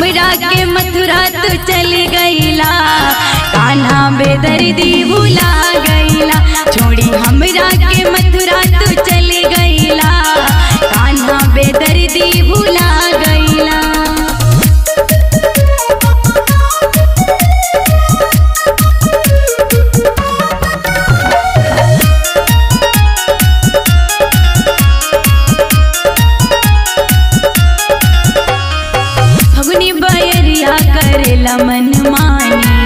हमरा के मथुरा तू चल गईला, कान्हा बेदर्दी भुला गईला। छोड़ी हमरा के मथुरा तू चल गईला, कान्हा बेदर्दी भुला गईला। करेला मन मानी,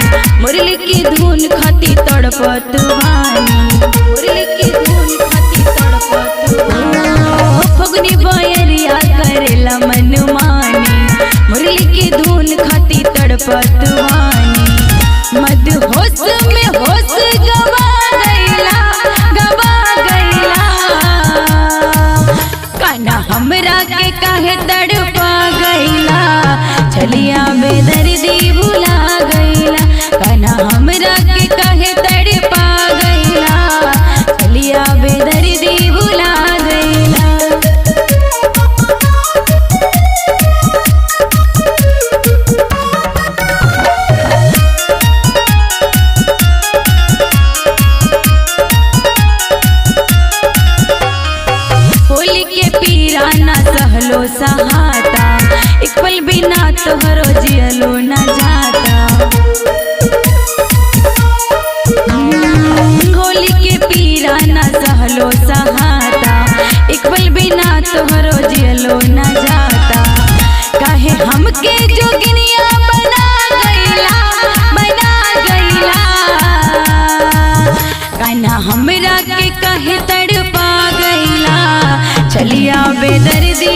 मुरली की धुन खाती तड़पत वानी, मुरली की धुन खाती तड़पत वानी। फगुनी बयरिया करेला मन मानी, मुरली की धुन खाती तड़पत वानी। मद होश में होश गवा गईला, गवा गईला। कान्हा हमरा के काहे तड़पा गईला, चलिया बेदर्दी भुला गईला। कान्हा हमरा के काहे तड़पा गईला, चलिया बेदर्दी भुला गईला। होली के पीरा ना सहलो सहाता, एक पल बिना तोहरो जियलो न जाता। होली के पीरा न सहलो सहाता, एक पल बिना तोहरो जियलो न जाता। काहे हमके जोगिनिया बना गईला, बना गईला। कान्हा हमरा के काहे तड़पा गईला, चलिया बेदर्दी